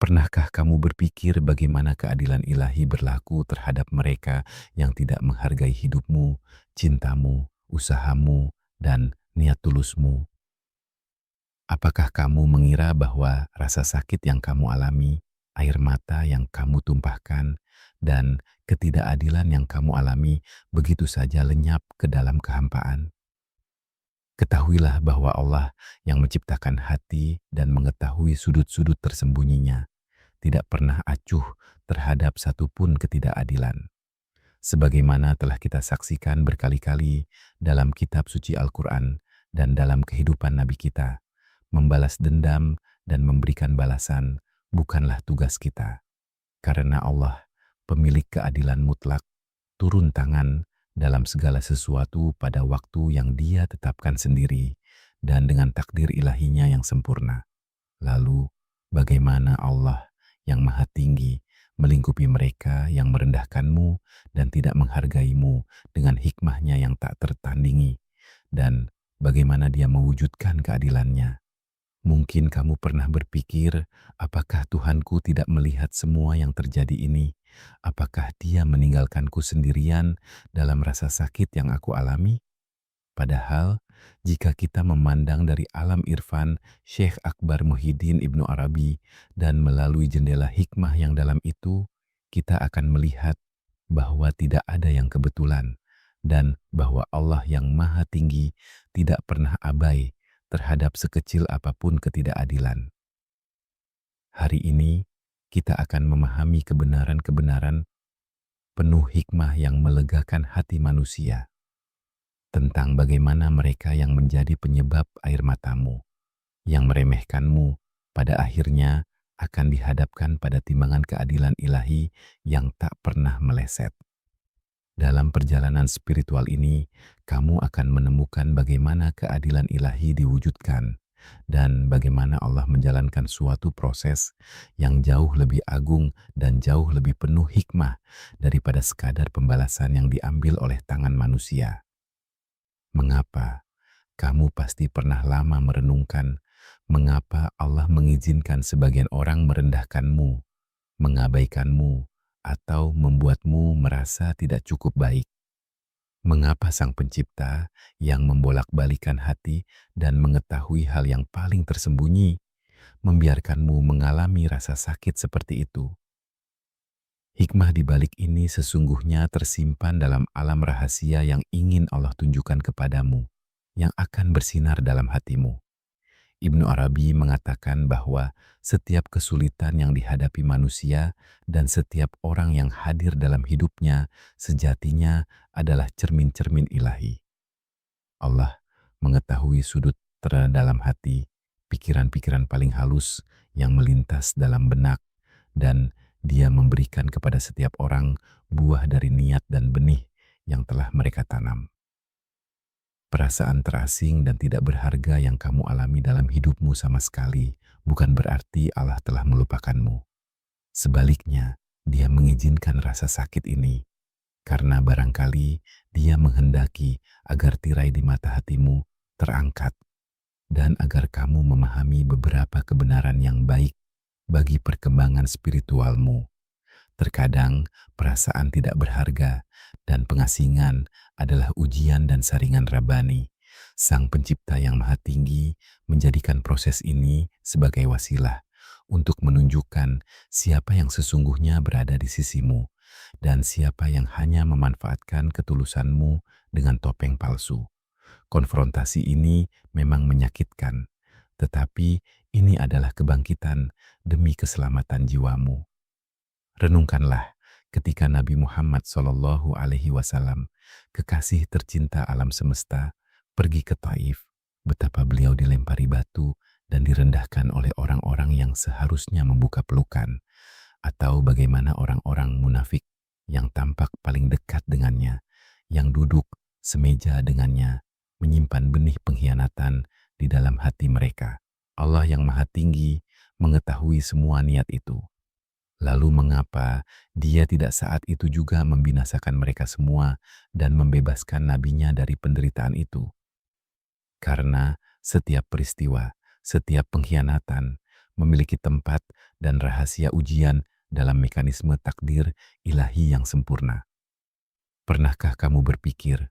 Pernahkah kamu berpikir bagaimana keadilan ilahi berlaku terhadap mereka yang tidak menghargai hidupmu, cintamu, usahamu, dan niat tulusmu? Apakah kamu mengira bahwa rasa sakit yang kamu alami, air mata yang kamu tumpahkan, dan ketidakadilan yang kamu alami begitu saja lenyap ke dalam kehampaan? Ketahuilah bahwa Allah yang menciptakan hati dan mengetahui sudut-sudut tersembunyinya tidak pernah acuh terhadap satupun ketidakadilan. Sebagaimana telah kita saksikan berkali-kali dalam kitab suci Al-Quran dan dalam kehidupan Nabi kita, membalas dendam dan memberikan balasan bukanlah tugas kita. Karena Allah, pemilik keadilan mutlak, turun tangan dalam segala sesuatu pada waktu yang Dia tetapkan sendiri dan dengan takdir ilahinya yang sempurna. Lalu, bagaimana Allah yang Maha Tinggi melingkupi mereka yang merendahkanmu dan tidak menghargaimu dengan hikmahnya yang tak tertandingi, dan bagaimana Dia mewujudkan keadilannya. Mungkin kamu pernah berpikir, apakah Tuhanku tidak melihat semua yang terjadi ini? Apakah Dia meninggalkanku sendirian dalam rasa sakit yang aku alami? Padahal, jika kita memandang dari alam irfan Syekh Akbar Muhyiddin Ibnu Arabi dan melalui jendela hikmah yang dalam itu, kita akan melihat bahwa tidak ada yang kebetulan dan bahwa Allah yang Maha Tinggi tidak pernah abai terhadap sekecil apapun ketidakadilan. Hari ini, kita akan memahami kebenaran-kebenaran penuh hikmah yang melegakan hati manusia tentang bagaimana mereka yang menjadi penyebab air matamu, yang meremehkanmu, pada akhirnya akan dihadapkan pada timbangan keadilan ilahi yang tak pernah meleset. Dalam perjalanan spiritual ini, kamu akan menemukan bagaimana keadilan ilahi diwujudkan dan bagaimana Allah menjalankan suatu proses yang jauh lebih agung dan jauh lebih penuh hikmah daripada sekadar pembalasan yang diambil oleh tangan manusia. Mengapa? Kamu pasti pernah lama merenungkan mengapa Allah mengizinkan sebagian orang merendahkanmu, mengabaikanmu, atau membuatmu merasa tidak cukup baik. Mengapa Sang Pencipta yang membolak-balikan hati dan mengetahui hal yang paling tersembunyi, membiarkanmu mengalami rasa sakit seperti itu? Hikmah di balik ini sesungguhnya tersimpan dalam alam rahasia yang ingin Allah tunjukkan kepadamu, yang akan bersinar dalam hatimu. Ibnu Arabi mengatakan bahwa setiap kesulitan yang dihadapi manusia dan setiap orang yang hadir dalam hidupnya sejatinya adalah cermin-cermin ilahi. Allah mengetahui sudut terdalam hati, pikiran-pikiran paling halus yang melintas dalam benak, dan Dia memberikan kepada setiap orang buah dari niat dan benih yang telah mereka tanam. Perasaan terasing dan tidak berharga yang kamu alami dalam hidupmu sama sekali bukan berarti Allah telah melupakanmu. Sebaliknya, Dia mengizinkan rasa sakit ini karena barangkali Dia menghendaki agar tirai di mata hatimu terangkat dan agar kamu memahami beberapa kebenaran yang baik bagi perkembangan spiritualmu. Terkadang perasaan tidak berharga dan pengasingan adalah ujian dan saringan Rabbani. Sang Pencipta yang Maha Tinggi menjadikan proses ini sebagai wasilah untuk menunjukkan siapa yang sesungguhnya berada di sisimu dan siapa yang hanya memanfaatkan ketulusanmu dengan topeng palsu. Konfrontasi ini memang menyakitkan, tetapi ini adalah kebangkitan demi keselamatan jiwamu. Renungkanlah ketika Nabi Muhammad SAW, kekasih tercinta alam semesta, pergi ke Taif, betapa beliau dilempari batu dan direndahkan oleh orang-orang yang seharusnya membuka pelukan, atau bagaimana orang-orang munafik yang tampak paling dekat dengannya, yang duduk semeja dengannya, menyimpan benih pengkhianatan di dalam hati mereka. Allah yang Maha Tinggi mengetahui semua niat itu. Lalu mengapa Dia tidak saat itu juga membinasakan mereka semua dan membebaskan nabinya dari penderitaan itu? Karena setiap peristiwa, setiap pengkhianatan memiliki tempat dan rahasia ujian dalam mekanisme takdir ilahi yang sempurna. Pernahkah kamu berpikir,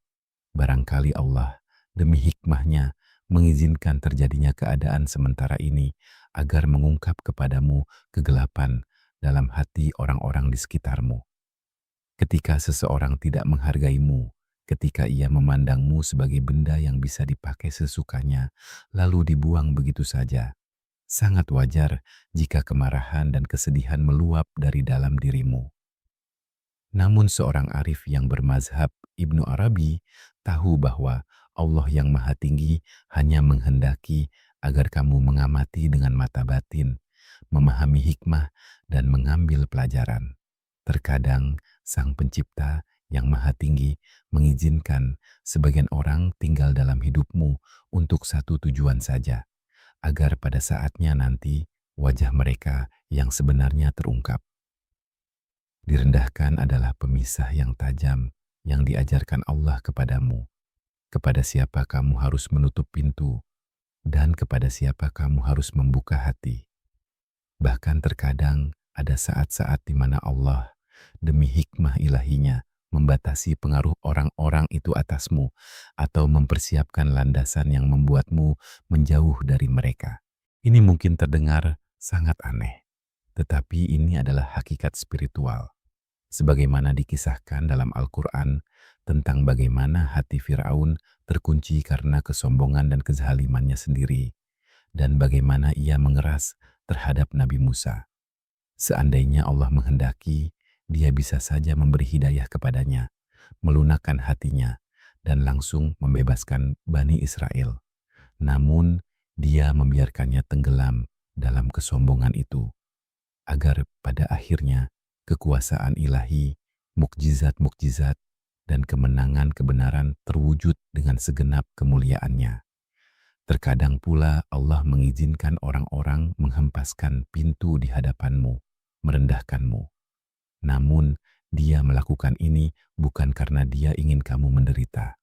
barangkali Allah demi hikmahnya mengizinkan terjadinya keadaan sementara ini agar mengungkap kepadamu kegelapan dalam hati orang-orang di sekitarmu. Ketika seseorang tidak menghargaimu, ketika ia memandangmu sebagai benda yang bisa dipakai sesukanya, lalu dibuang begitu saja, sangat wajar jika kemarahan dan kesedihan meluap dari dalam dirimu. Namun seorang arif yang bermazhab Ibnu Arabi tahu bahwa Allah yang Maha Tinggi hanya menghendaki agar kamu mengamati dengan mata batin, memahami hikmah, dan mengambil pelajaran. Terkadang Sang Pencipta yang Maha Tinggi mengizinkan sebagian orang tinggal dalam hidupmu untuk satu tujuan saja, agar pada saatnya nanti wajah mereka yang sebenarnya terungkap. Direndahkan adalah pemisah yang tajam yang diajarkan Allah kepadamu, kepada siapa kamu harus menutup pintu, dan kepada siapa kamu harus membuka hati. Bahkan terkadang ada saat-saat di mana Allah, demi hikmah ilahinya, membatasi pengaruh orang-orang itu atasmu atau mempersiapkan landasan yang membuatmu menjauh dari mereka. Ini mungkin terdengar sangat aneh, tetapi ini adalah hakikat spiritual. Sebagaimana dikisahkan dalam Al-Quran tentang bagaimana hati Fir'aun terkunci karena kesombongan dan kezalimannya sendiri, dan bagaimana ia mengeras terhadap Nabi Musa. Seandainya Allah menghendaki, dia bisa saja memberi hidayah kepadanya, melunakkan hatinya, dan langsung membebaskan Bani Israel. Namun, dia membiarkannya tenggelam dalam kesombongan itu, agar pada akhirnya kekuasaan ilahi, mukjizat-mukjizat, dan kemenangan kebenaran terwujud dengan segenap kemuliaannya. Terkadang pula Allah mengizinkan orang-orang menghempaskan pintu di hadapanmu, merendahkanmu. Namun, dia melakukan ini bukan karena dia ingin kamu menderita,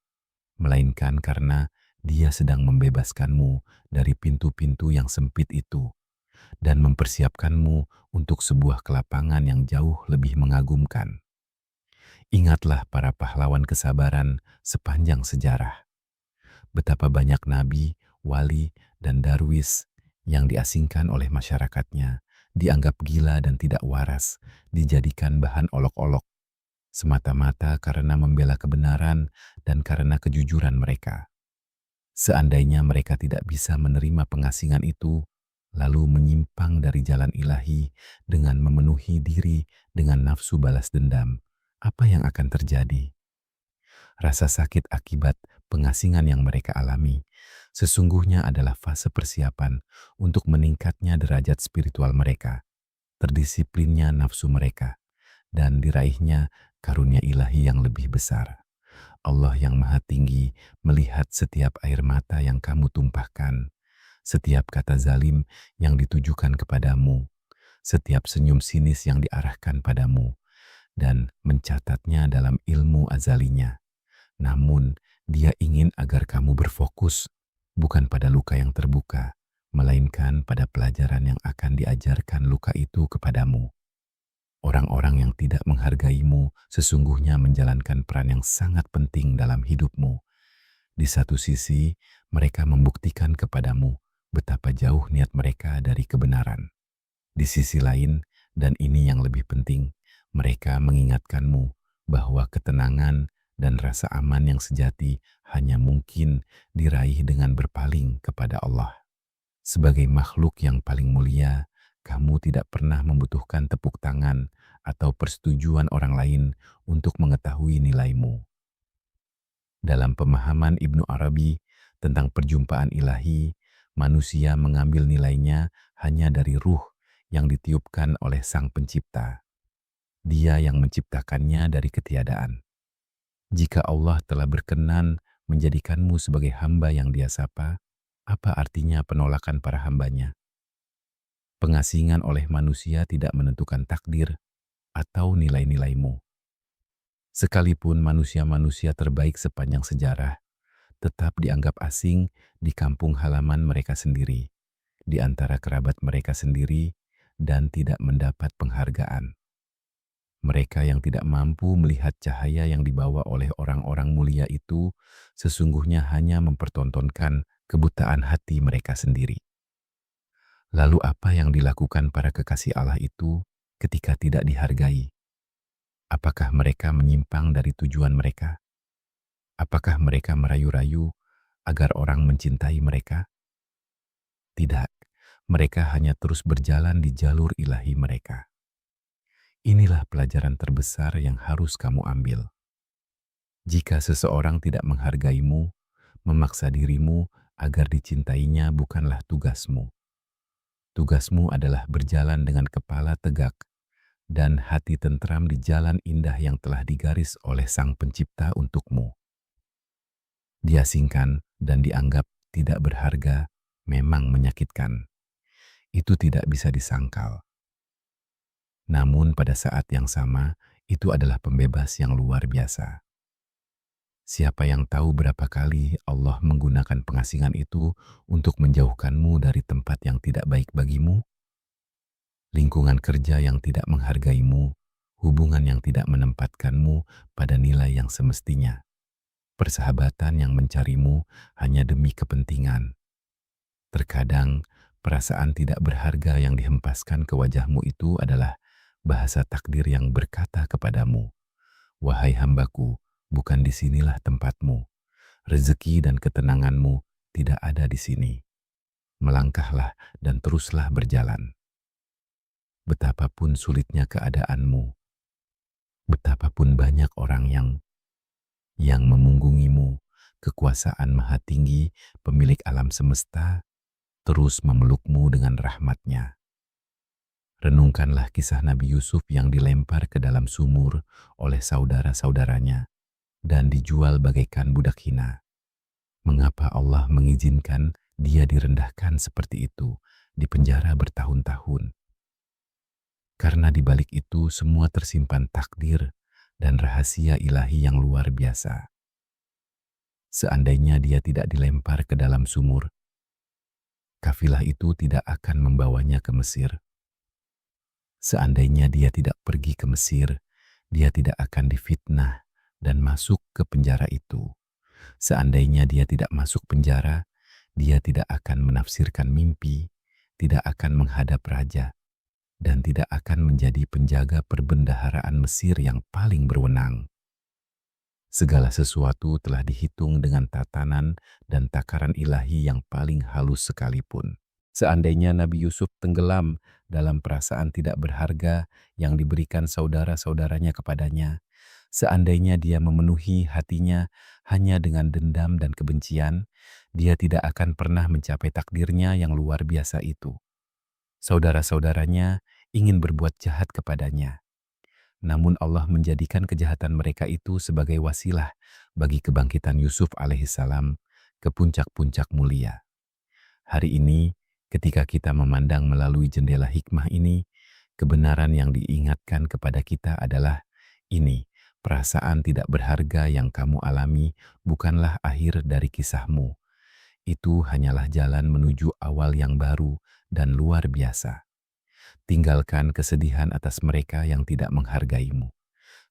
melainkan karena dia sedang membebaskanmu dari pintu-pintu yang sempit itu dan mempersiapkanmu untuk sebuah kelapangan yang jauh lebih mengagumkan. Ingatlah para pahlawan kesabaran sepanjang sejarah. Betapa banyak nabi, wali, dan darwis yang diasingkan oleh masyarakatnya, dianggap gila dan tidak waras, dijadikan bahan olok-olok, semata-mata karena membela kebenaran dan karena kejujuran mereka. Seandainya mereka tidak bisa menerima pengasingan itu, lalu menyimpang dari jalan ilahi dengan memenuhi diri dengan nafsu balas dendam, apa yang akan terjadi? Rasa sakit akibat pengasingan yang mereka alami sesungguhnya adalah fase persiapan untuk meningkatnya derajat spiritual mereka, terdisiplinnya nafsu mereka, dan diraihnya karunia ilahi yang lebih besar. Allah yang Maha Tinggi melihat setiap air mata yang kamu tumpahkan, setiap kata zalim yang ditujukan kepadamu, setiap senyum sinis yang diarahkan padamu, dan mencatatnya dalam ilmu azalinya. Namun, dia ingin agar kamu berfokus bukan pada luka yang terbuka, melainkan pada pelajaran yang akan diajarkan luka itu kepadamu. Orang-orang yang tidak menghargaimu sesungguhnya menjalankan peran yang sangat penting dalam hidupmu. Di satu sisi, mereka membuktikan kepadamu betapa jauh niat mereka dari kebenaran. Di sisi lain, dan ini yang lebih penting, mereka mengingatkanmu bahwa ketenangan dan rasa aman yang sejati hanya mungkin diraih dengan berpaling kepada Allah. Sebagai makhluk yang paling mulia, kamu tidak pernah membutuhkan tepuk tangan atau persetujuan orang lain untuk mengetahui nilaimu. Dalam pemahaman Ibnu Arabi tentang perjumpaan ilahi, manusia mengambil nilainya hanya dari ruh yang ditiupkan oleh Sang Pencipta. Dia yang menciptakannya dari ketiadaan. Jika Allah telah berkenan menjadikanmu sebagai hamba yang Dia sapa, apa artinya penolakan para hambanya? Pengasingan oleh manusia tidak menentukan takdir atau nilai-nilaimu. Sekalipun manusia-manusia terbaik sepanjang sejarah, tetap dianggap asing di kampung halaman mereka sendiri, di antara kerabat mereka sendiri dan tidak mendapat penghargaan. Mereka yang tidak mampu melihat cahaya yang dibawa oleh orang-orang mulia itu sesungguhnya hanya mempertontonkan kebutaan hati mereka sendiri. Lalu apa yang dilakukan para kekasih Allah itu ketika tidak dihargai? Apakah mereka menyimpang dari tujuan mereka? Apakah mereka merayu-rayu agar orang mencintai mereka? Tidak, mereka hanya terus berjalan di jalur ilahi mereka. Inilah pelajaran terbesar yang harus kamu ambil. Jika seseorang tidak menghargaimu, memaksa dirimu agar dicintainya bukanlah tugasmu. Tugasmu adalah berjalan dengan kepala tegak dan hati tentram di jalan indah yang telah digaris oleh Sang Pencipta untukmu. Diasingkan dan dianggap tidak berharga memang menyakitkan. Itu tidak bisa disangkal. Namun pada saat yang sama, itu adalah pembebas yang luar biasa. Siapa yang tahu berapa kali Allah menggunakan pengasingan itu untuk menjauhkanmu dari tempat yang tidak baik bagimu, lingkungan kerja yang tidak menghargaimu, hubungan yang tidak menempatkanmu pada nilai yang semestinya, persahabatan yang mencarimu hanya demi kepentingan. Terkadang, perasaan tidak berharga yang dihempaskan ke wajahmu itu adalah bahasa takdir yang berkata kepadamu, "Wahai hambaku, bukan disinilah tempatmu. Rezeki dan ketenanganmu tidak ada di sini. Melangkahlah dan teruslah berjalan. Betapapun sulitnya keadaanmu, betapapun banyak orang yang memunggungimu, kekuasaan Maha Tinggi, pemilik alam semesta, terus memelukmu dengan rahmatnya. Renungkanlah kisah Nabi Yusuf yang dilempar ke dalam sumur oleh saudara-saudaranya dan dijual bagaikan budak hina. Mengapa Allah mengizinkan dia direndahkan seperti itu, di penjara bertahun-tahun? Karena di balik itu semua tersimpan takdir dan rahasia ilahi yang luar biasa. Seandainya dia tidak dilempar ke dalam sumur, kafilah itu tidak akan membawanya ke Mesir. Seandainya dia tidak pergi ke Mesir, dia tidak akan difitnah dan masuk ke penjara itu. Seandainya dia tidak masuk penjara, dia tidak akan menafsirkan mimpi, tidak akan menghadap raja, dan tidak akan menjadi penjaga perbendaharaan Mesir yang paling berwenang. Segala sesuatu telah dihitung dengan tatanan dan takaran ilahi yang paling halus sekalipun. Seandainya Nabi Yusuf tenggelam dalam perasaan tidak berharga yang diberikan saudara-saudaranya kepadanya, seandainya dia memenuhi hatinya hanya dengan dendam dan kebencian, dia tidak akan pernah mencapai takdirnya yang luar biasa itu. Saudara-saudaranya ingin berbuat jahat kepadanya, namun Allah menjadikan kejahatan mereka itu sebagai wasilah bagi kebangkitan Yusuf alaihissalam ke puncak-puncak mulia. Hari ini, ketika kita memandang melalui jendela hikmah ini, kebenaran yang diingatkan kepada kita adalah ini, perasaan tidak berharga yang kamu alami bukanlah akhir dari kisahmu. Itu hanyalah jalan menuju awal yang baru dan luar biasa. Tinggalkan kesedihan atas mereka yang tidak menghargaimu.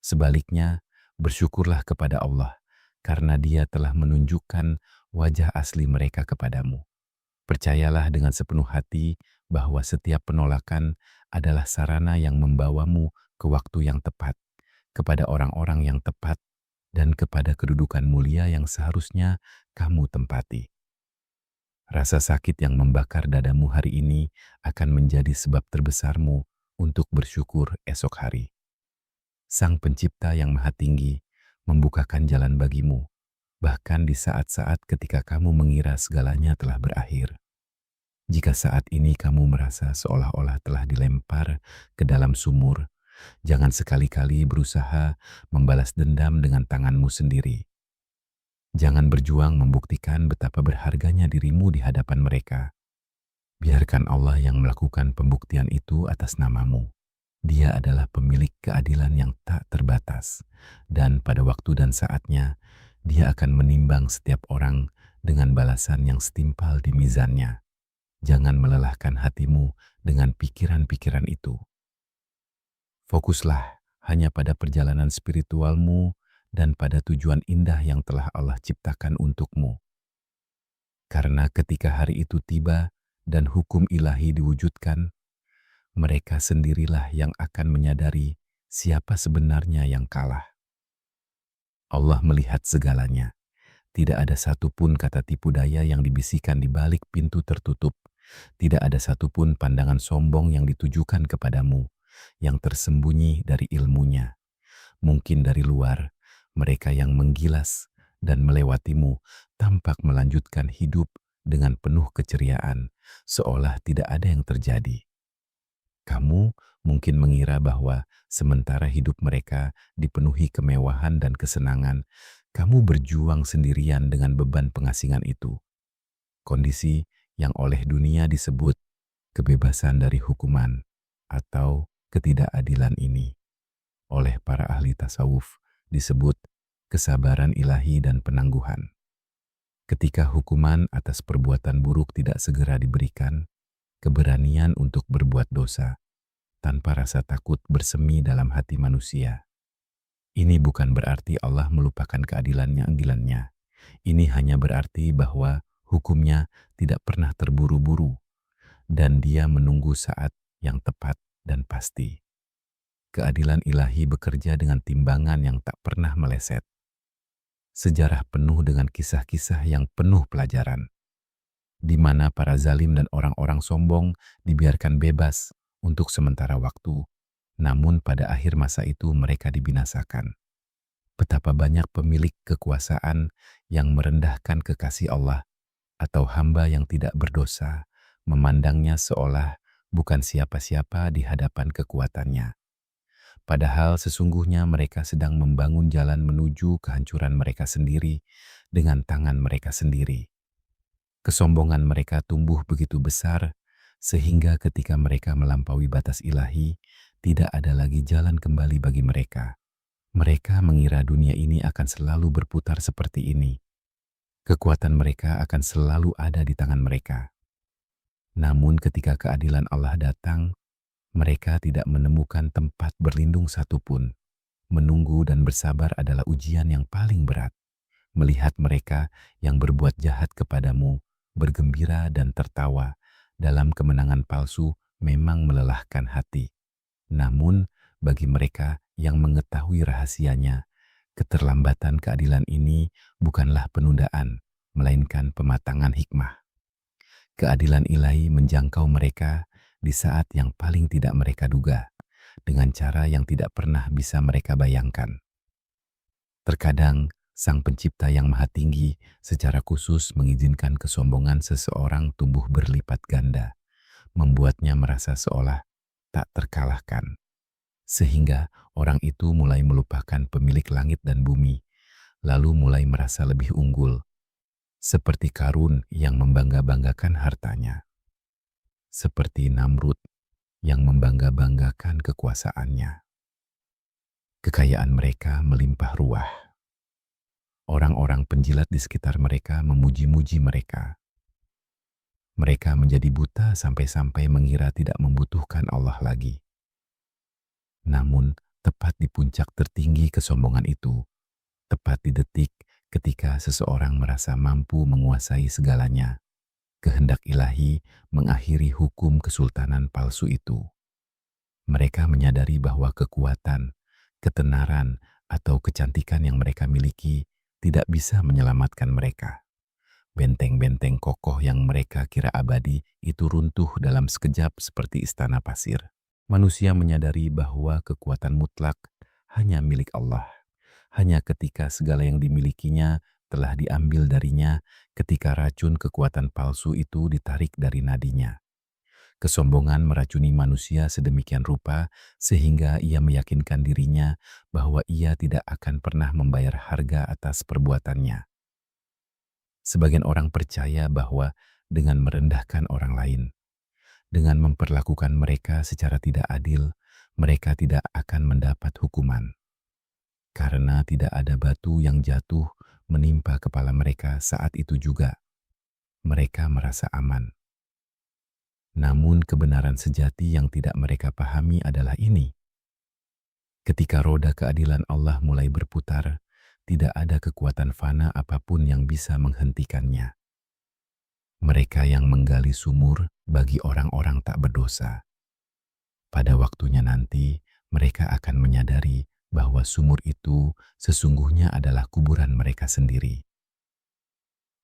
Sebaliknya, bersyukurlah kepada Allah karena Dia telah menunjukkan wajah asli mereka kepadamu. Percayalah dengan sepenuh hati bahwa setiap penolakan adalah sarana yang membawamu ke waktu yang tepat, kepada orang-orang yang tepat, dan kepada kedudukan mulia yang seharusnya kamu tempati. Rasa sakit yang membakar dadamu hari ini akan menjadi sebab terbesarmu untuk bersyukur esok hari. Sang Pencipta yang Maha Tinggi membukakan jalan bagimu, bahkan di saat-saat ketika kamu mengira segalanya telah berakhir. Jika saat ini kamu merasa seolah-olah telah dilempar ke dalam sumur, jangan sekali-kali berusaha membalas dendam dengan tanganmu sendiri. Jangan berjuang membuktikan betapa berharganya dirimu di hadapan mereka. Biarkan Allah yang melakukan pembuktian itu atas namamu. Dia adalah pemilik keadilan yang tak terbatas, dan pada waktu dan saatnya, Dia akan menimbang setiap orang dengan balasan yang setimpal di mizannya. Jangan melelahkan hatimu dengan pikiran-pikiran itu. Fokuslah hanya pada perjalanan spiritualmu dan pada tujuan indah yang telah Allah ciptakan untukmu. Karena ketika hari itu tiba dan hukum ilahi diwujudkan, mereka sendirilah yang akan menyadari siapa sebenarnya yang kalah. Allah melihat segalanya. Tidak ada satupun kata tipu daya yang dibisikkan di balik pintu tertutup. Tidak ada satupun pandangan sombong yang ditujukan kepadamu, yang tersembunyi dari ilmunya. Mungkin dari luar, mereka yang menggilas dan melewatimu tampak melanjutkan hidup dengan penuh keceriaan, seolah tidak ada yang terjadi. Kamu mungkin mengira bahwa sementara hidup mereka dipenuhi kemewahan dan kesenangan, kamu berjuang sendirian dengan beban pengasingan itu. Kondisi yang oleh dunia disebut kebebasan dari hukuman atau ketidakadilan ini, oleh para ahli tasawuf disebut kesabaran ilahi dan penangguhan. Ketika hukuman atas perbuatan buruk tidak segera diberikan, keberanian untuk berbuat dosa tanpa rasa takut bersemi dalam hati manusia. Ini bukan berarti Allah melupakan keadilannya. Ini hanya berarti bahwa hukumnya tidak pernah terburu-buru dan dia menunggu saat yang tepat dan pasti. Keadilan ilahi bekerja dengan timbangan yang tak pernah meleset. Sejarah penuh dengan kisah-kisah yang penuh pelajaran, di mana para zalim dan orang-orang sombong dibiarkan bebas untuk sementara waktu, namun pada akhir masa itu mereka dibinasakan. Betapa banyak pemilik kekuasaan yang merendahkan kekasih Allah atau hamba yang tidak berdosa, memandangnya seolah bukan siapa-siapa di hadapan kekuatannya. Padahal sesungguhnya mereka sedang membangun jalan menuju kehancuran mereka sendiri dengan tangan mereka sendiri. Kesombongan mereka tumbuh begitu besar sehingga ketika mereka melampaui batas ilahi, tidak ada lagi jalan kembali bagi mereka. Mereka mengira dunia ini akan selalu berputar seperti ini. Kekuatan mereka akan selalu ada di tangan mereka. Namun ketika keadilan Allah datang, mereka tidak menemukan tempat berlindung satupun. Menunggu dan bersabar adalah ujian yang paling berat. Melihat mereka yang berbuat jahat kepadamu, bergembira dan tertawa dalam kemenangan palsu memang melelahkan hati. Namun, bagi mereka yang mengetahui rahasianya, keterlambatan keadilan ini bukanlah penundaan, melainkan pematangan hikmah. Keadilan ilahi menjangkau mereka di saat yang paling tidak mereka duga, dengan cara yang tidak pernah bisa mereka bayangkan. Terkadang, Sang Pencipta yang Maha Tinggi secara khusus mengizinkan kesombongan seseorang tumbuh berlipat ganda, membuatnya merasa seolah tak terkalahkan. Sehingga orang itu mulai melupakan pemilik langit dan bumi, lalu mulai merasa lebih unggul, seperti Karun yang membangga-banggakan hartanya, seperti Namrud yang membangga-banggakan kekuasaannya. Kekayaan mereka melimpah ruah. Orang-orang penjilat di sekitar mereka memuji-muji mereka. Mereka menjadi buta sampai-sampai mengira tidak membutuhkan Allah lagi. Namun, tepat di puncak tertinggi kesombongan itu, tepat di detik ketika seseorang merasa mampu menguasai segalanya, kehendak ilahi mengakhiri hukum kesultanan palsu itu. Mereka menyadari bahwa kekuatan, ketenaran, atau kecantikan yang mereka miliki tidak bisa menyelamatkan mereka. Benteng-benteng kokoh yang mereka kira abadi itu runtuh dalam sekejap seperti istana pasir. Manusia menyadari bahwa kekuatan mutlak hanya milik Allah. Hanya ketika segala yang dimilikinya telah diambil darinya, ketika racun kekuatan palsu itu ditarik dari nadinya. Kesombongan meracuni manusia sedemikian rupa sehingga ia meyakinkan dirinya bahwa ia tidak akan pernah membayar harga atas perbuatannya. Sebagian orang percaya bahwa dengan merendahkan orang lain, dengan memperlakukan mereka secara tidak adil, mereka tidak akan mendapat hukuman. Karena tidak ada batu yang jatuh menimpa kepala mereka saat itu juga, mereka merasa aman. Namun kebenaran sejati yang tidak mereka pahami adalah ini. Ketika roda keadilan Allah mulai berputar, tidak ada kekuatan fana apapun yang bisa menghentikannya. Mereka yang menggali sumur bagi orang-orang tak berdosa. Pada waktunya nanti, mereka akan menyadari bahwa sumur itu sesungguhnya adalah kuburan mereka sendiri.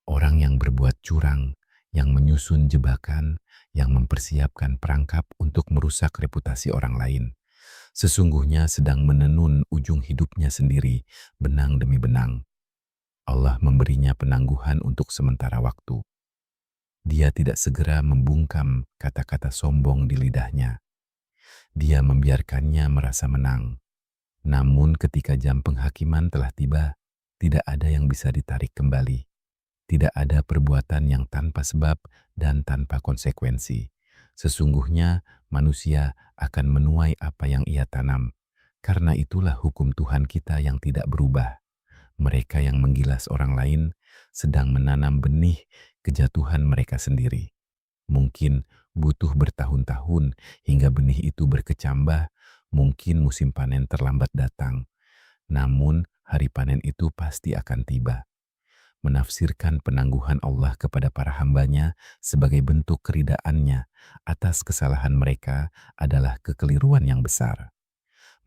Orang yang berbuat curang, yang menyusun jebakan, yang mempersiapkan perangkap untuk merusak reputasi orang lain, sesungguhnya sedang menenun ujung hidupnya sendiri, benang demi benang. Allah memberinya penangguhan untuk sementara waktu. Dia tidak segera membungkam kata-kata sombong di lidahnya. Dia membiarkannya merasa menang. Namun ketika jam penghakiman telah tiba, tidak ada yang bisa ditarik kembali. Tidak ada perbuatan yang tanpa sebab dan tanpa konsekuensi. Sesungguhnya manusia akan menuai apa yang ia tanam. Karena itulah hukum Tuhan kita yang tidak berubah. Mereka yang menggilas orang lain sedang menanam benih kejatuhan mereka sendiri. Mungkin butuh bertahun-tahun hingga benih itu berkecambah. Mungkin musim panen terlambat datang. Namun hari panen itu pasti akan tiba. Menafsirkan penangguhan Allah kepada para hambanya sebagai bentuk keridaannya atas kesalahan mereka adalah kekeliruan yang besar.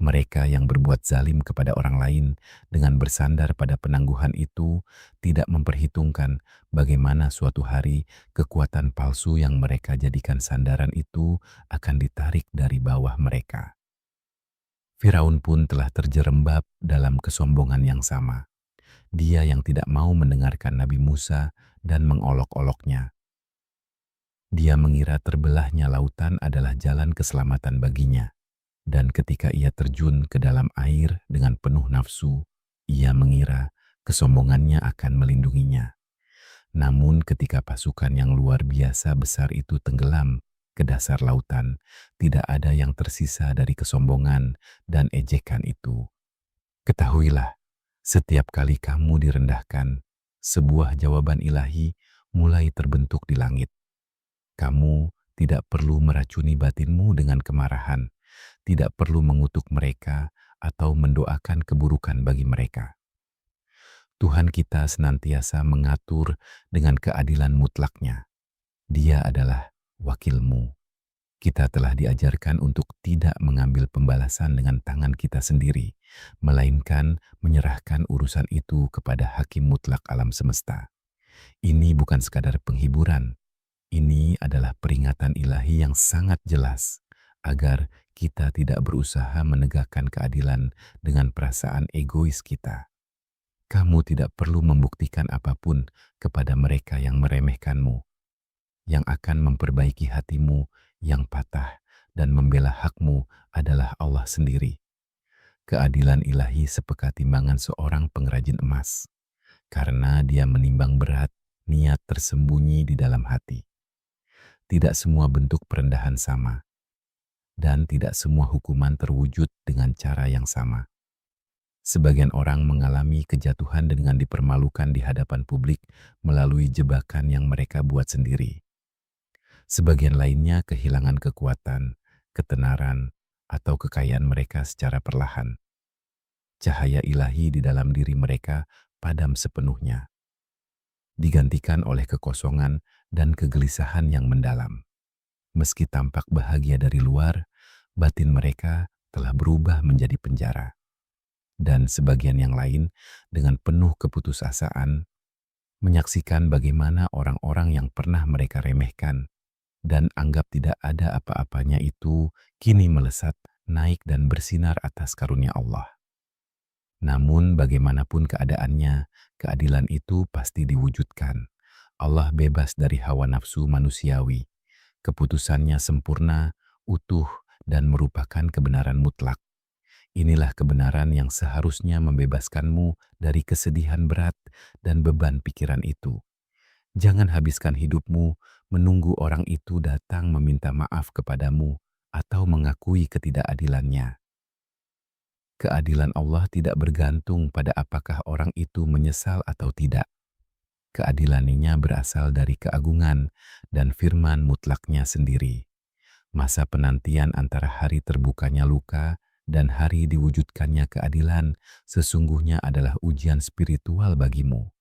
Mereka yang berbuat zalim kepada orang lain dengan bersandar pada penangguhan itu tidak memperhitungkan bagaimana suatu hari kekuatan palsu yang mereka jadikan sandaran itu akan ditarik dari bawah mereka. Firaun pun telah terjerembab dalam kesombongan yang sama. Dia yang tidak mau mendengarkan Nabi Musa dan mengolok-oloknya. Dia mengira terbelahnya lautan adalah jalan keselamatan baginya. Dan ketika ia terjun ke dalam air dengan penuh nafsu, ia mengira kesombongannya akan melindunginya. Namun ketika pasukan yang luar biasa besar itu tenggelam ke dasar lautan, tidak ada yang tersisa dari kesombongan dan ejekan itu. Ketahuilah, setiap kali kamu direndahkan, sebuah jawaban ilahi mulai terbentuk di langit. Kamu tidak perlu meracuni batinmu dengan kemarahan, tidak perlu mengutuk mereka atau mendoakan keburukan bagi mereka. Tuhan kita senantiasa mengatur dengan keadilan mutlaknya. Dia adalah wakilmu. Kita telah diajarkan untuk tidak mengambil pembalasan dengan tangan kita sendiri, melainkan menyerahkan urusan itu kepada Hakim mutlak alam semesta. Ini bukan sekadar penghiburan. Ini adalah peringatan ilahi yang sangat jelas agar kita tidak berusaha menegakkan keadilan dengan perasaan egois kita. Kamu tidak perlu membuktikan apapun kepada mereka yang meremehkanmu. Yang akan memperbaiki hatimu yang patah dan membela hakmu adalah Allah sendiri. Keadilan ilahi sepekat timbangan seorang pengrajin emas, karena dia menimbang berat niat tersembunyi di dalam hati. Tidak semua bentuk perendahan sama, dan tidak semua hukuman terwujud dengan cara yang sama. Sebagian orang mengalami kejatuhan dengan dipermalukan di hadapan publik melalui jebakan yang mereka buat sendiri. Sebagian lainnya kehilangan kekuatan, ketenaran, atau kekayaan mereka secara perlahan. Cahaya ilahi di dalam diri mereka padam sepenuhnya, digantikan oleh kekosongan dan kegelisahan yang mendalam. Meski tampak bahagia dari luar, batin mereka telah berubah menjadi penjara. Dan sebagian yang lain dengan penuh keputusasaan menyaksikan bagaimana orang-orang yang pernah mereka remehkan dan anggap tidak ada apa-apanya itu kini melesat, naik dan bersinar atas karunia Allah. Namun bagaimanapun keadaannya, keadilan itu pasti diwujudkan. Allah bebas dari hawa nafsu manusiawi. Keputusannya sempurna, utuh, dan merupakan kebenaran mutlak. Inilah kebenaran yang seharusnya membebaskanmu dari kesedihan berat dan beban pikiran itu. Jangan habiskan hidupmu menunggu orang itu datang meminta maaf kepadamu atau mengakui ketidakadilannya. Keadilan Allah tidak bergantung pada apakah orang itu menyesal atau tidak. Keadilannya berasal dari keagungan dan firman mutlaknya sendiri. Masa penantian antara hari terbukanya luka dan hari diwujudkannya keadilan sesungguhnya adalah ujian spiritual bagimu.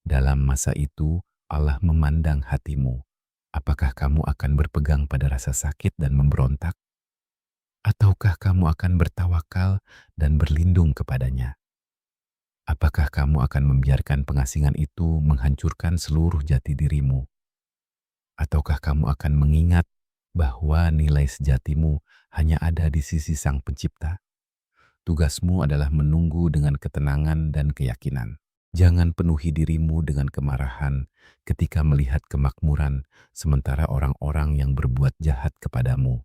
Dalam masa itu, Allah memandang hatimu. Apakah kamu akan berpegang pada rasa sakit dan memberontak? Ataukah kamu akan bertawakal dan berlindung kepadanya? Apakah kamu akan membiarkan pengasingan itu menghancurkan seluruh jati dirimu? Ataukah kamu akan mengingat bahwa nilai sejatimu hanya ada di sisi Sang Pencipta? Tugasmu adalah menunggu dengan ketenangan dan keyakinan. Jangan penuhi dirimu dengan kemarahan ketika melihat kemakmuran sementara orang-orang yang berbuat jahat kepadamu.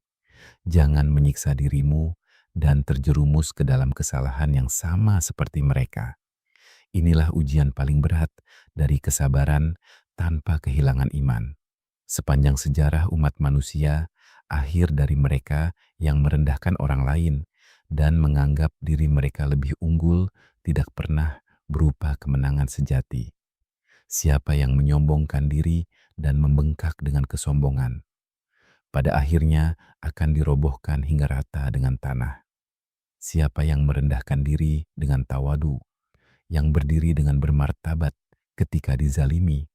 Jangan menyiksa dirimu dan terjerumus ke dalam kesalahan yang sama seperti mereka. Inilah ujian paling berat dari kesabaran tanpa kehilangan iman. Sepanjang sejarah umat manusia, akhir dari mereka yang merendahkan orang lain dan menganggap diri mereka lebih unggul tidak pernah berupa kemenangan sejati. Siapa yang menyombongkan diri dan membengkak dengan kesombongan, pada akhirnya akan dirobohkan hingga rata dengan tanah. Siapa yang merendahkan diri dengan tawadu, yang berdiri dengan bermartabat ketika dizalimi,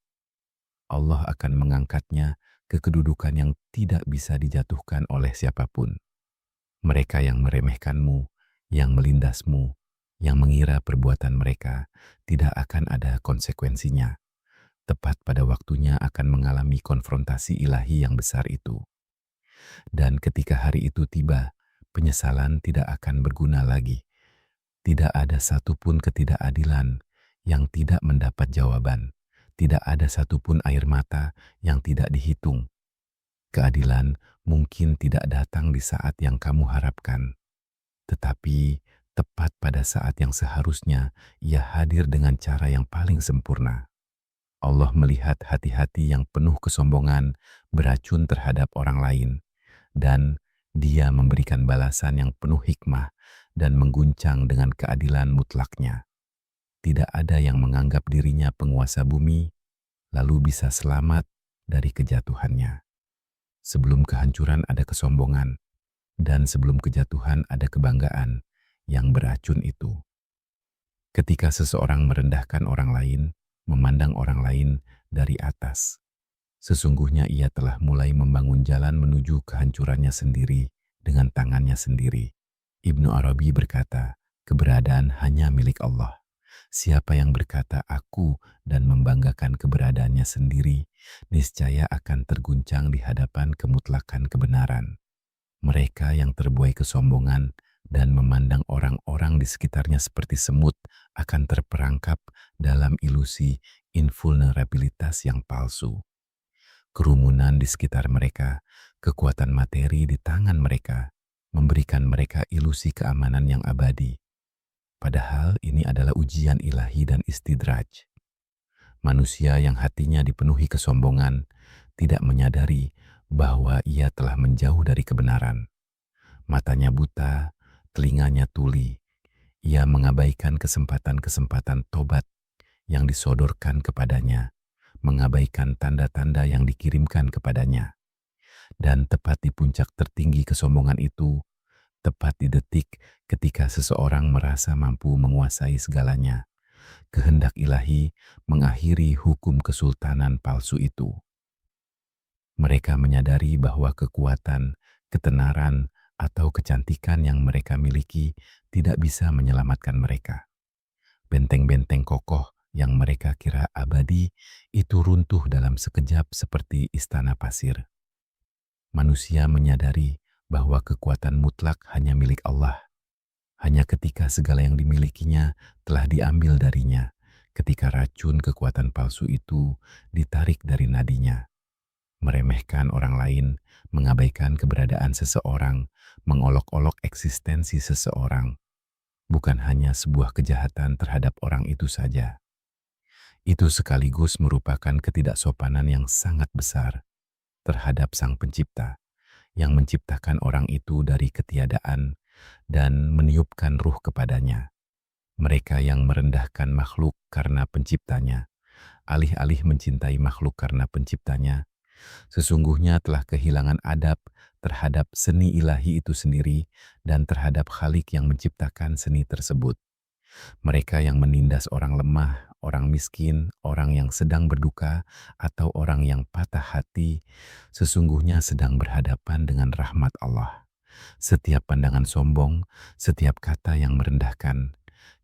Allah akan mengangkatnya ke kedudukan yang tidak bisa dijatuhkan oleh siapapun. Mereka yang meremehkanmu, yang melindasmu, yang mengira perbuatan mereka tidak akan ada konsekuensinya, tepat pada waktunya akan mengalami konfrontasi ilahi yang besar itu. Dan ketika hari itu tiba, penyesalan tidak akan berguna lagi. Tidak ada satupun ketidakadilan yang tidak mendapat jawaban. Tidak ada satupun air mata yang tidak dihitung. Keadilan mungkin tidak datang di saat yang kamu harapkan, tetapi tepat pada saat yang seharusnya ia hadir dengan cara yang paling sempurna. Allah melihat hati-hati yang penuh kesombongan beracun terhadap orang lain, dan Dia memberikan balasan yang penuh hikmah dan mengguncang dengan keadilan mutlaknya. Tidak ada yang menganggap dirinya penguasa bumi, lalu bisa selamat dari kejatuhannya. Sebelum kehancuran ada kesombongan, dan sebelum kejatuhan ada kebanggaan yang beracun itu. Ketika seseorang merendahkan orang lain, memandang orang lain dari atas, sesungguhnya ia telah mulai membangun jalan menuju kehancurannya sendiri dengan tangannya sendiri. Ibnu Arabi berkata, keberadaan hanya milik Allah. Siapa yang berkata aku dan membanggakan keberadaannya sendiri, niscaya akan terguncang di hadapan kemutlakan kebenaran. Mereka yang terbuai kesombongan dan memandang orang-orang di sekitarnya seperti semut akan terperangkap dalam ilusi invulnerabilitas yang palsu. Kerumunan di sekitar mereka, kekuatan materi di tangan mereka, memberikan mereka ilusi keamanan yang abadi. Padahal ini adalah ujian ilahi dan istidraj. Manusia yang hatinya dipenuhi kesombongan tidak menyadari bahwa ia telah menjauh dari kebenaran. Matanya buta, telinganya tuli. Ia mengabaikan kesempatan-kesempatan tobat yang disodorkan kepadanya, mengabaikan tanda-tanda yang dikirimkan kepadanya. Dan tepat di puncak tertinggi kesombongan itu, tepat di detik ketika seseorang merasa mampu menguasai segalanya, kehendak ilahi mengakhiri hukum kesultanan palsu itu. Mereka menyadari bahwa kekuatan, ketenaran, atau kecantikan yang mereka miliki tidak bisa menyelamatkan mereka. Benteng-benteng kokoh yang mereka kira abadi itu runtuh dalam sekejap seperti istana pasir. Manusia menyadari bahwa kekuatan mutlak hanya milik Allah. Hanya ketika segala yang dimilikinya telah diambil darinya, ketika racun kekuatan palsu itu ditarik dari nadinya. Meremehkan orang lain, mengabaikan keberadaan seseorang, mengolok-olok eksistensi seseorang, bukan hanya sebuah kejahatan terhadap orang itu saja. Itu sekaligus merupakan ketidaksopanan yang sangat besar terhadap Sang Pencipta, yang menciptakan orang itu dari ketiadaan dan meniupkan ruh kepadanya. Mereka yang merendahkan makhluk karena penciptanya alih-alih mencintai makhluk karena penciptanya, sesungguhnya telah kehilangan adab terhadap seni ilahi itu sendiri dan terhadap Khalik yang menciptakan seni tersebut. Mereka yang menindas orang lemah, orang miskin, orang yang sedang berduka, atau orang yang patah hati, sesungguhnya sedang berhadapan dengan rahmat Allah. Setiap pandangan sombong, setiap kata yang merendahkan,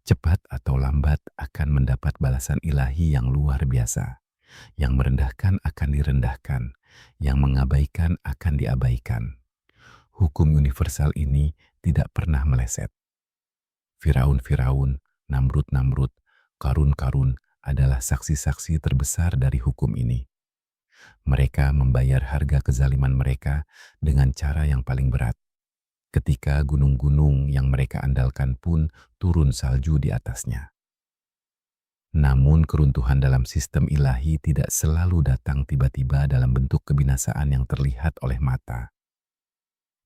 cepat atau lambat akan mendapat balasan ilahi yang luar biasa. Yang merendahkan akan direndahkan, yang mengabaikan akan diabaikan. Hukum universal ini tidak pernah meleset. Firaun-Firaun, Namrud-Namrud, Karun-Karun adalah saksi-saksi terbesar dari hukum ini. Mereka membayar harga kezaliman mereka dengan cara yang paling berat. Ketika gunung-gunung yang mereka andalkan pun turun salju di atasnya. Namun keruntuhan dalam sistem ilahi tidak selalu datang tiba-tiba dalam bentuk kebinasaan yang terlihat oleh mata.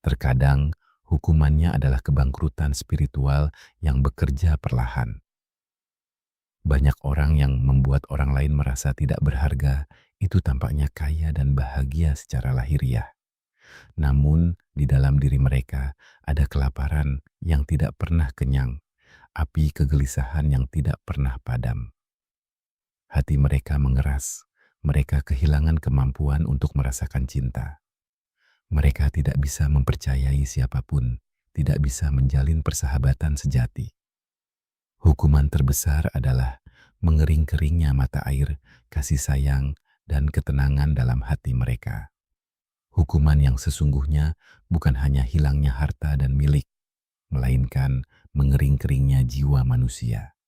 Terkadang hukumannya adalah kebangkrutan spiritual yang bekerja perlahan. Banyak orang yang membuat orang lain merasa tidak berharga itu tampaknya kaya dan bahagia secara lahiriah. Namun di dalam diri mereka ada kelaparan yang tidak pernah kenyang, api kegelisahan yang tidak pernah padam. Hati mereka mengeras, mereka kehilangan kemampuan untuk merasakan cinta. Mereka tidak bisa mempercayai siapapun, tidak bisa menjalin persahabatan sejati. Hukuman terbesar adalah mengering-keringnya mata air, kasih sayang, dan ketenangan dalam hati mereka. Hukuman yang sesungguhnya bukan hanya hilangnya harta dan milik, melainkan mengering-keringnya jiwa manusia,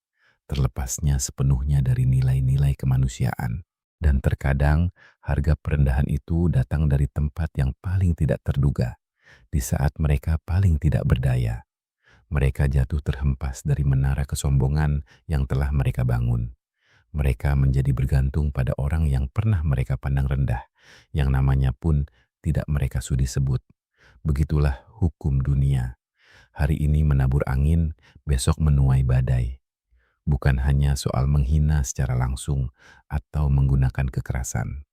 terlepasnya sepenuhnya dari nilai-nilai kemanusiaan. Dan terkadang harga perendahan itu datang dari tempat yang paling tidak terduga, di saat mereka paling tidak berdaya. Mereka jatuh terhempas dari menara kesombongan yang telah mereka bangun. Mereka menjadi bergantung pada orang yang pernah mereka pandang rendah, yang namanya pun tidak mereka sudi sebut. Begitulah hukum dunia. Hari ini menabur angin, besok menuai badai. Bukan hanya soal menghina secara langsung atau menggunakan kekerasan.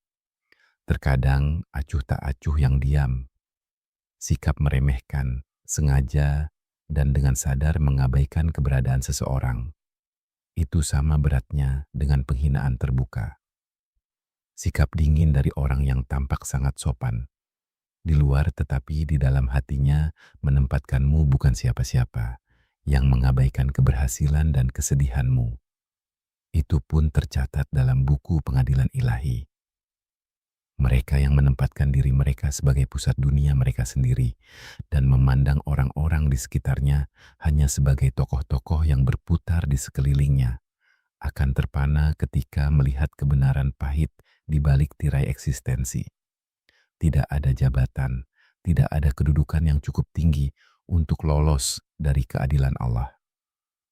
Terkadang acuh tak acuh yang diam, sikap meremehkan, sengaja, dan dengan sadar mengabaikan keberadaan seseorang. Itu sama beratnya dengan penghinaan terbuka. Sikap dingin dari orang yang tampak sangat sopan, di luar tetapi di dalam hatinya menempatkanmu bukan siapa-siapa, yang mengabaikan keberhasilan dan kesedihanmu. Itu pun tercatat dalam buku pengadilan ilahi. Mereka yang menempatkan diri mereka sebagai pusat dunia mereka sendiri dan memandang orang-orang di sekitarnya hanya sebagai tokoh-tokoh yang berputar di sekelilingnya, akan terpana ketika melihat kebenaran pahit di balik tirai eksistensi. Tidak ada jabatan, tidak ada kedudukan yang cukup tinggi untuk lolos dari keadilan Allah.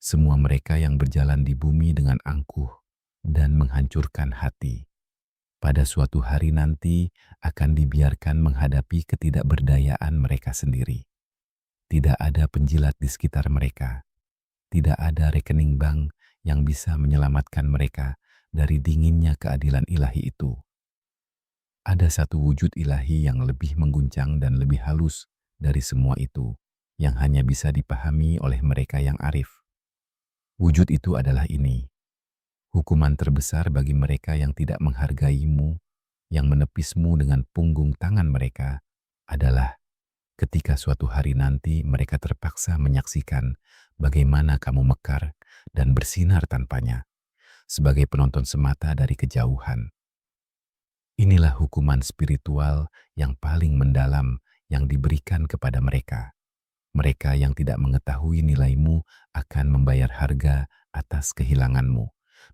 Semua mereka yang berjalan di bumi dengan angkuh dan menghancurkan hati, pada suatu hari nanti akan dibiarkan menghadapi ketidakberdayaan mereka sendiri. Tidak ada penjilat di sekitar mereka. Tidak ada rekening bank yang bisa menyelamatkan mereka dari dinginnya keadilan ilahi itu. Ada satu wujud ilahi yang lebih mengguncang dan lebih halus dari semua itu, yang hanya bisa dipahami oleh mereka yang arif. Wujud itu adalah ini. Hukuman terbesar bagi mereka yang tidak menghargaimu, yang menepismu dengan punggung tangan mereka, adalah ketika suatu hari nanti mereka terpaksa menyaksikan bagaimana kamu mekar dan bersinar tanpanya, sebagai penonton semata dari kejauhan. Inilah hukuman spiritual yang paling mendalam yang diberikan kepada mereka. Mereka yang tidak mengetahui nilaimu akan membayar harga atas kehilanganmu,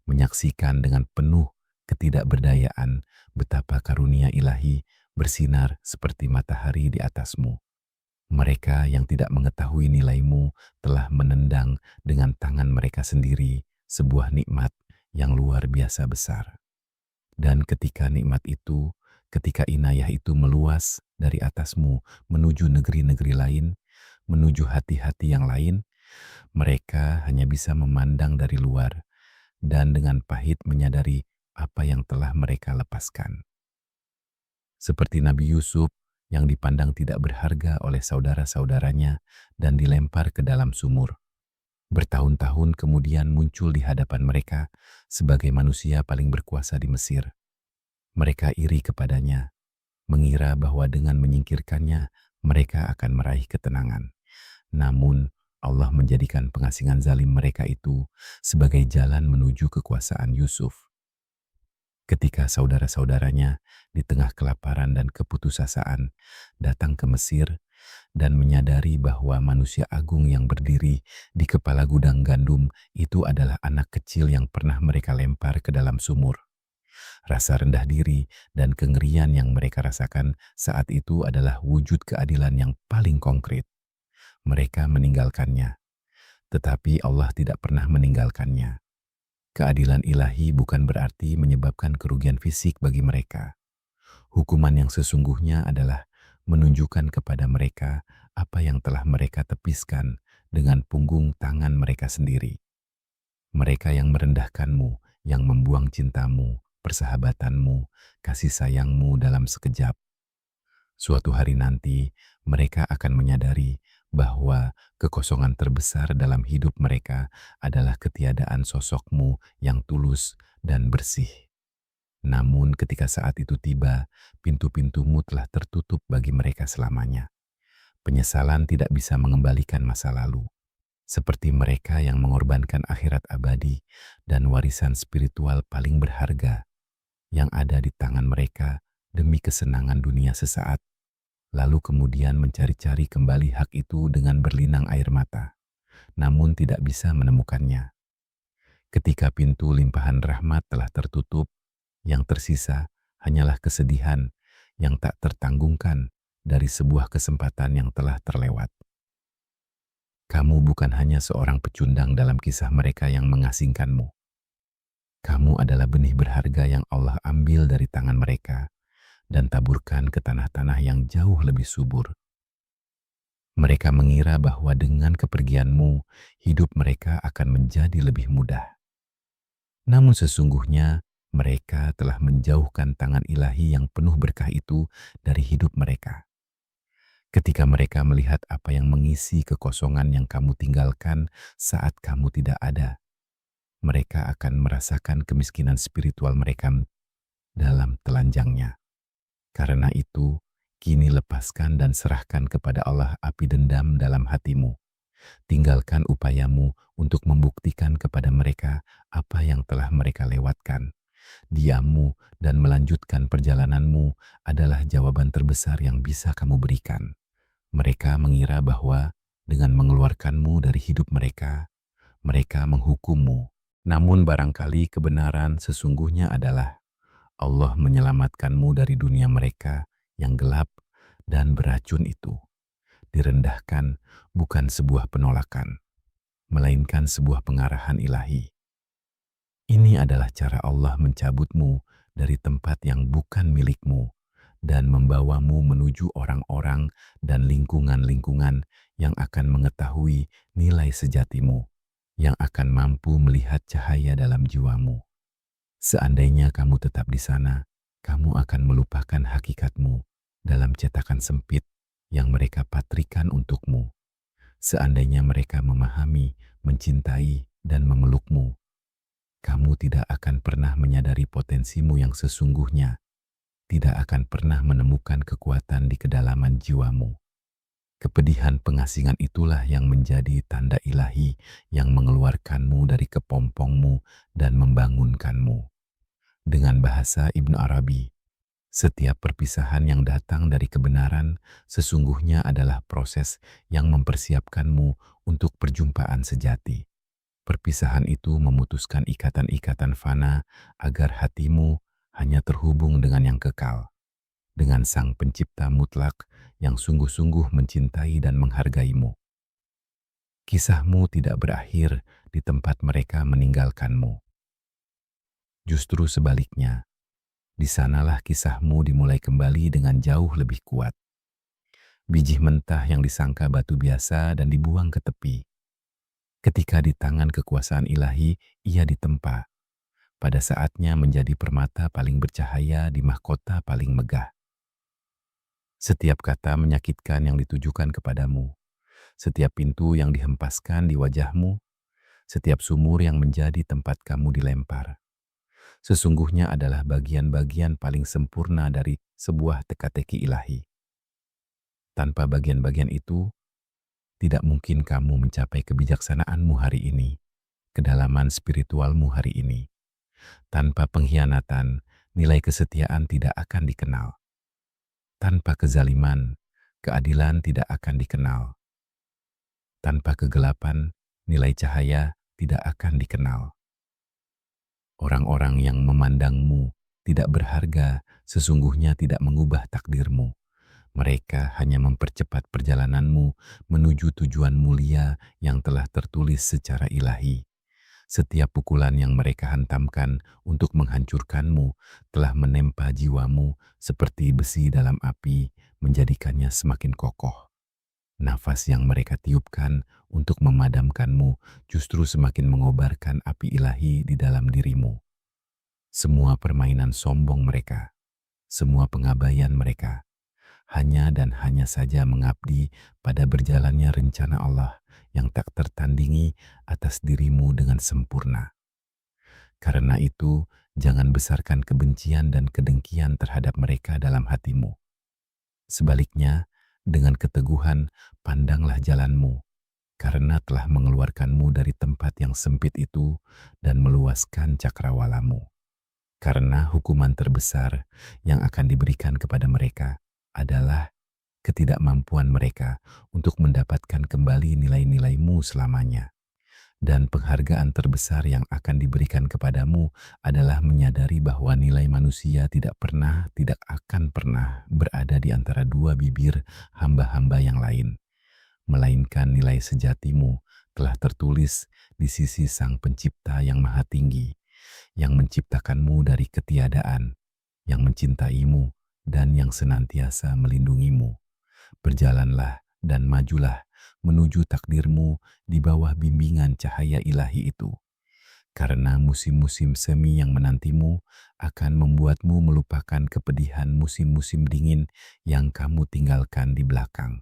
menyaksikan dengan penuh ketidakberdayaan betapa karunia ilahi bersinar seperti matahari di atasmu. Mereka yang tidak mengetahui nilaimu telah menendang dengan tangan mereka sendiri sebuah nikmat yang luar biasa besar. Dan ketika nikmat itu, ketika inayah itu meluas dari atasmu menuju negeri-negeri lain, menuju hati-hati yang lain, mereka hanya bisa memandang dari luar dan dengan pahit menyadari apa yang telah mereka lepaskan. Seperti Nabi Yusuf yang dipandang tidak berharga oleh saudara-saudaranya dan dilempar ke dalam sumur. Bertahun-tahun kemudian muncul di hadapan mereka sebagai manusia paling berkuasa di Mesir. Mereka iri kepadanya, mengira bahwa dengan menyingkirkannya mereka akan meraih ketenangan. Namun, Allah menjadikan pengasingan zalim mereka itu sebagai jalan menuju kekuasaan Yusuf. Ketika saudara-saudaranya di tengah kelaparan dan keputusasaan datang ke Mesir dan menyadari bahwa manusia agung yang berdiri di kepala gudang gandum itu adalah anak kecil yang pernah mereka lempar ke dalam sumur. Rasa rendah diri dan kengerian yang mereka rasakan saat itu adalah wujud keadilan yang paling konkret. Mereka meninggalkannya, tetapi Allah tidak pernah meninggalkannya. Keadilan ilahi bukan berarti menyebabkan kerugian fisik bagi mereka. Hukuman yang sesungguhnya adalah menunjukkan kepada mereka apa yang telah mereka tepiskan dengan punggung tangan mereka sendiri. Mereka yang merendahkanmu, yang membuang cintamu, persahabatanmu, kasih sayangmu dalam sekejap. Suatu hari nanti, mereka akan menyadari bahwa kekosongan terbesar dalam hidup mereka adalah ketiadaan sosokmu yang tulus dan bersih. Namun ketika saat itu tiba, pintu-pintumu telah tertutup bagi mereka selamanya. Penyesalan tidak bisa mengembalikan masa lalu. Seperti mereka yang mengorbankan akhirat abadi dan warisan spiritual paling berharga yang ada di tangan mereka demi kesenangan dunia sesaat, lalu kemudian mencari-cari kembali hak itu dengan berlinang air mata, namun tidak bisa menemukannya. Ketika pintu limpahan rahmat telah tertutup, yang tersisa hanyalah kesedihan yang tak tertanggungkan dari sebuah kesempatan yang telah terlewat. Kamu bukan hanya seorang pecundang dalam kisah mereka yang mengasingkanmu. Kamu adalah benih berharga yang Allah ambil dari tangan mereka dan taburkan ke tanah-tanah yang jauh lebih subur. Mereka mengira bahwa dengan kepergianmu, hidup mereka akan menjadi lebih mudah. Namun sesungguhnya, mereka telah menjauhkan tangan ilahi yang penuh berkah itu dari hidup mereka. Ketika mereka melihat apa yang mengisi kekosongan yang kamu tinggalkan saat kamu tidak ada, mereka akan merasakan kemiskinan spiritual mereka dalam telanjangnya. Karena itu, kini lepaskan dan serahkan kepada Allah api dendam dalam hatimu. Tinggalkan upayamu untuk membuktikan kepada mereka apa yang telah mereka lewatkan. Diammu dan melanjutkan perjalananmu adalah jawaban terbesar yang bisa kamu berikan. Mereka mengira bahwa dengan mengeluarkanmu dari hidup mereka, mereka menghukummu. Namun barangkali kebenaran sesungguhnya adalah Allah menyelamatkanmu dari dunia mereka yang gelap dan beracun itu. Direndahkan bukan sebuah penolakan, melainkan sebuah pengarahan ilahi. Ini adalah cara Allah mencabutmu dari tempat yang bukan milikmu dan membawamu menuju orang-orang dan lingkungan-lingkungan yang akan mengetahui nilai sejatimu, yang akan mampu melihat cahaya dalam jiwamu. Seandainya kamu tetap di sana, kamu akan melupakan hakikatmu dalam cetakan sempit yang mereka patrikan untukmu. Seandainya mereka memahami, mencintai, dan memelukmu, kamu tidak akan pernah menyadari potensimu yang sesungguhnya, tidak akan pernah menemukan kekuatan di kedalaman jiwamu. Kepedihan pengasingan itulah yang menjadi tanda ilahi yang mengeluarkanmu dari kepompongmu dan membangunkanmu. Dengan bahasa Ibnu Arabi, setiap perpisahan yang datang dari kebenaran sesungguhnya adalah proses yang mempersiapkanmu untuk perjumpaan sejati. Perpisahan itu memutuskan ikatan-ikatan fana agar hatimu hanya terhubung dengan yang kekal, dengan Sang Pencipta mutlak yang sungguh-sungguh mencintai dan menghargaimu. Kisahmu tidak berakhir di tempat mereka meninggalkanmu. Justru sebaliknya, di sanalah kisahmu dimulai kembali dengan jauh lebih kuat. Biji mentah yang disangka batu biasa dan dibuang ke tepi. Ketika di tangan kekuasaan ilahi, ia ditempa. pada saatnya menjadi permata paling bercahaya di mahkota paling megah. Setiap kata menyakitkan yang ditujukan kepadamu, setiap pintu yang dihempaskan di wajahmu, setiap sumur yang menjadi tempat kamu dilempar, sesungguhnya adalah bagian-bagian paling sempurna dari sebuah teka-teki ilahi. Tanpa bagian-bagian itu, tidak mungkin kamu mencapai kebijaksanaanmu hari ini, kedalaman spiritualmu hari ini. Tanpa pengkhianatan, nilai kesetiaan tidak akan dikenal. Tanpa kezaliman, keadilan tidak akan dikenal. Tanpa kegelapan, nilai cahaya tidak akan dikenal. Orang-orang yang memandangmu tidak berharga sesungguhnya tidak mengubah takdirmu. Mereka hanya mempercepat perjalananmu menuju tujuan mulia yang telah tertulis secara ilahi. Setiap pukulan yang mereka hantamkan untuk menghancurkanmu telah menempa jiwamu seperti besi dalam api, menjadikannya semakin kokoh. Nafas yang mereka tiupkan untuk memadamkanmu justru semakin mengobarkan api ilahi di dalam dirimu. Semua permainan sombong mereka, semua pengabaian mereka, hanya dan hanya saja mengabdi pada berjalannya rencana Allah yang tak tertandingi atas dirimu dengan sempurna. Karena itu, jangan besarkan kebencian dan kedengkian terhadap mereka dalam hatimu. Sebaliknya, dengan keteguhan, pandanglah jalanmu, karena telah mengeluarkanmu dari tempat yang sempit itu dan meluaskan cakrawalamu. Karena hukuman terbesar yang akan diberikan kepada mereka adalah ketidakmampuan mereka untuk mendapatkan kembali nilai-nilaimu selamanya. Dan penghargaan terbesar yang akan diberikan kepadamu adalah menyadari bahwa nilai manusia tidak akan pernah berada di antara dua bibir hamba-hamba yang lain, melainkan nilai sejatimu telah tertulis di sisi Sang Pencipta yang Maha Tinggi, yang menciptakanmu dari ketiadaan, yang mencintaimu, dan yang senantiasa melindungimu. Berjalanlah dan majulah menuju takdirmu di bawah bimbingan cahaya ilahi itu. Karena musim-musim semi yang menantimu akan membuatmu melupakan kepedihan musim-musim dingin yang kamu tinggalkan di belakang.